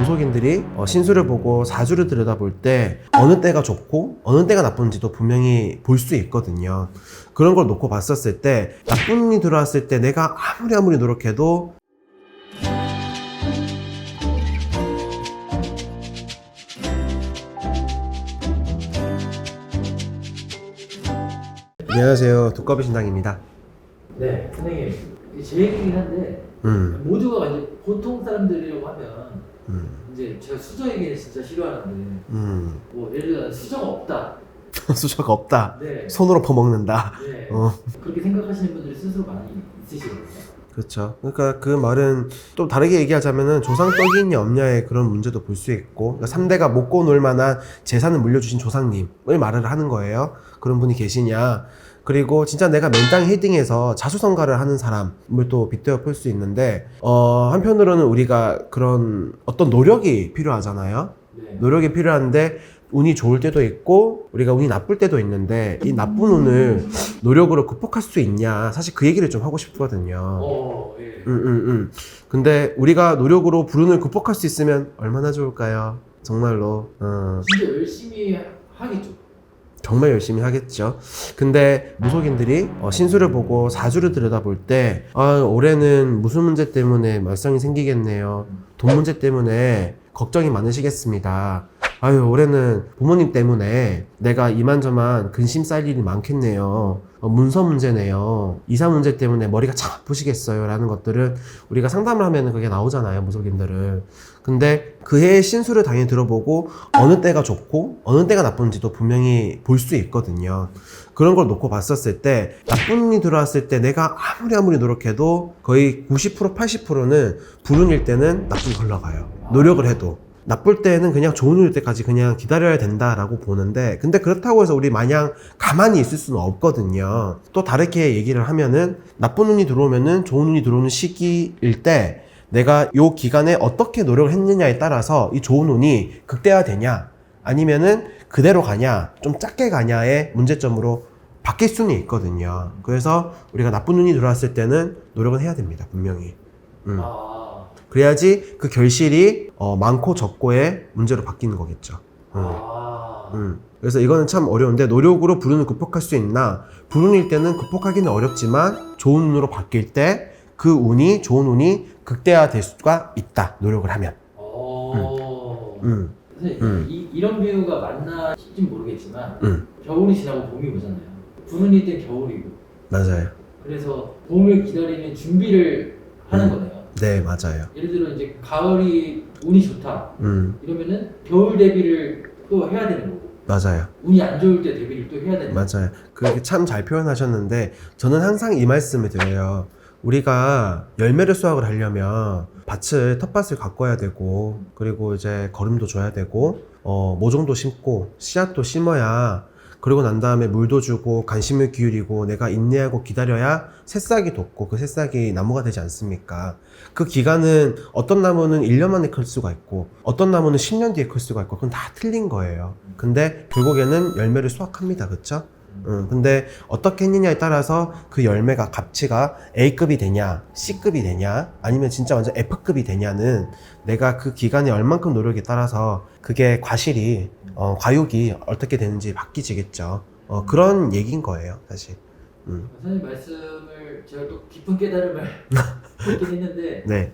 무속인들이 신수를 보고 사주를 들여다볼 때 어느 때가 좋고 어느 때가 나쁜지도 분명히 볼 수 있거든요. 그런 걸 놓고 봤었을 때 나쁜 운이 들어왔을 때 내가 아무리 노력해도 안녕하세요, 두꺼비 신당입니다. 네, 선생님. 제 얘기긴 한데, 모두가 완전 보통 사람들이라고 하면, 이제 제가 수저 얘기는 진짜 싫어하는데, 뭐, 예를 들어 수저가 없다. 수저가 없다. 네. 손으로 퍼먹는다. 네. 어. 그렇게 생각하시는 분들이 스스로 많이 있으시거든요. 그렇죠. 그러니까 그 말은 또 다르게 얘기하자면은 조상 떡이 있냐 없냐의 그런 문제도 볼 수 있고, 그러니까 3대가 먹고 놀 만한 재산을 물려주신 조상님을 말을 하는 거예요. 그런 분이 계시냐. 그리고 진짜 내가 맨땅 헤딩해서 자수성가를 하는 사람을 또 빗대어 볼 수 있는데, 한편으로는 우리가 그런 어떤 노력이 필요하잖아요. 네. 노력이 필요한데 운이 좋을 때도 있고 우리가 운이 나쁠 때도 있는데, 이 나쁜 운을 노력으로 극복할 수 있냐, 사실 그 얘기를 좀 하고 싶거든요. 예. 근데 우리가 노력으로 불운을 극복할 수 있으면 얼마나 좋을까요? 정말로 진짜 열심히 하겠죠. 정말 열심히 하겠죠. 근데 무속인들이 신수를 보고 사주를 들여다볼 때 올해는 무슨 문제 때문에 말썽이 생기겠네요, 돈 문제 때문에 걱정이 많으시겠습니다, 올해는 부모님 때문에 내가 이만저만 근심 쌓일 일이 많겠네요, 문서 문제네요, 이사 문제 때문에 머리가 참 아프시겠어요 라는 것들은 우리가 상담을 하면 그게 나오잖아요, 무속인들은. 근데 그 해의 신수를 당연히 들어보고 어느 때가 좋고 어느 때가 나쁜지도 분명히 볼 수 있거든요. 그런 걸 놓고 봤었을 때 나쁜 운이 들어왔을 때 내가 아무리 노력해도 거의 90% 80%는 불운일 때는 나쁘게 흘러가요, 노력을 해도. 나쁠 때는 그냥 좋은 운일 때까지 그냥 기다려야 된다라고 보는데, 근데 그렇다고 해서 우리 마냥 가만히 있을 수는 없거든요. 또 다르게 얘기를 하면은 나쁜 운이 들어오면은 좋은 운이 들어오는 시기일 때 내가 요 기간에 어떻게 노력을 했느냐에 따라서 이 좋은 운이 극대화되냐 아니면은 그대로 가냐 좀 작게 가냐의 문제점으로 바뀔 수는 있거든요. 그래서 우리가 나쁜 운이 들어왔을 때는 노력은 해야 됩니다, 분명히. 그래야지 그 결실이 많고 적고의 문제로 바뀌는 거겠죠. 그래서 이거는 참 어려운데, 노력으로 불운을 극복할 수 있나? 불운일 때는 극복하기는 어렵지만 좋은 운으로 바뀔 때 그 운이, 좋은 운이 극대화될 수가 있다, 노력을 하면. 선생님, 이런 비유가 맞나 싶진 모르겠지만, 겨울이 지나고 봄이 오잖아요. 불운일 땐 겨울이고. 맞아요. 그래서 봄을 기다리는 준비를 하는 거네요. 네, 맞아요. 예를 들어 이제 가을이 운이 좋다 이러면은 겨울 대비를 또 해야 되는 거고, 맞아요. 운이 안 좋을 때 대비를 또 해야 되는 거고. 맞아요. 그게 참 잘 표현하셨는데, 저는 항상 이 말씀을 드려요. 우리가 열매를 수확을 하려면 텃밭을 가꿔야 되고, 그리고 이제 거름도 줘야 되고, 모종도 심고 씨앗도 심어야, 그리고 난 다음에 물도 주고 관심을 기울이고 내가 인내하고 기다려야 새싹이 돋고 그 새싹이 나무가 되지 않습니까? 그 기간은 어떤 나무는 1년 만에 클 수가 있고 어떤 나무는 10년 뒤에 클 수가 있고, 그건 다 틀린 거예요. 근데 결국에는 열매를 수확합니다, 그쵸? 근데 어떻게 했느냐에 따라서 그 열매가 값치가 A급이 되냐 C급이 되냐 아니면 진짜 완전 F급이 되냐는 내가 그 기간에 얼만큼 노력에 따라서 그게 과실이 과욕이 어떻게 되는지 바뀌지겠죠. 그런 얘기인 거예요, 사실. 선생님 말씀을 제가 또 깊은 깨달음을 듣긴 했는데, 네.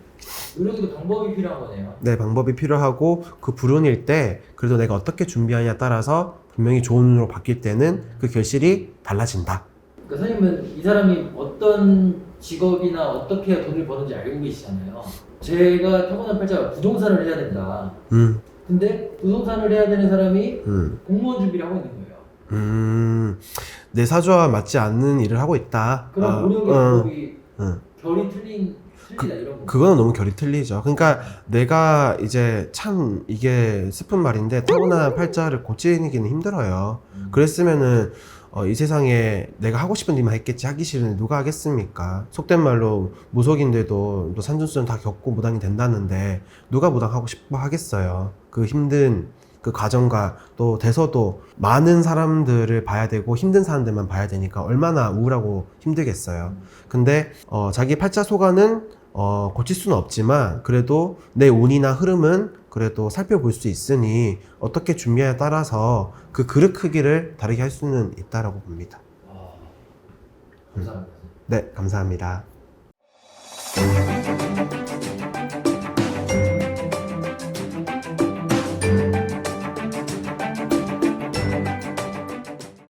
노력에도 방법이 필요한 거네요. 네, 방법이 필요하고 그 불운일 때 그래도 내가 어떻게 준비하냐에 따라서 분명히 좋은 운으로 바뀔 때는 그 결실이 달라진다. 그러니까 선생님은 이 사람이 어떤 직업이나 어떻게 해야 돈을 버는지 알고 계시잖아요. 제가 타고난 팔자가 부동산을 해야 된다. 근데 부동산을 해야 되는 사람이 공무원 준비를 하고 있는 거예요. 내 사주와 맞지 않는 일을 하고 있다. 그럼 운영의 방법이 결이 틀리다 이런 거. 그거는 너무 결이 틀리죠. 그러니까 내가 이제 참 이게 슬픈 말인데 타고난 팔자를 고치기는 힘들어요. 그랬으면은 이 세상에 내가 하고 싶은 일만 했겠지, 하기 싫은 일 누가 하겠습니까? 속된 말로 무속인들도 또 산전수전 다 겪고 무당이 된다는데 누가 무당하고 싶어 하겠어요? 그 힘든 그 과정과 또 대서도 많은 사람들을 봐야 되고 힘든 사람들만 봐야 되니까 얼마나 우울하고 힘들겠어요. 근데 자기 팔자 소관은 고칠 수는 없지만 그래도 내 운이나 흐름은 그래도 살펴볼 수 있으니 어떻게 준비하에 따라서 그 그릇 크기를 다르게 할 수는 있다라고 봅니다. 감사합니다. 네, 감사합니다.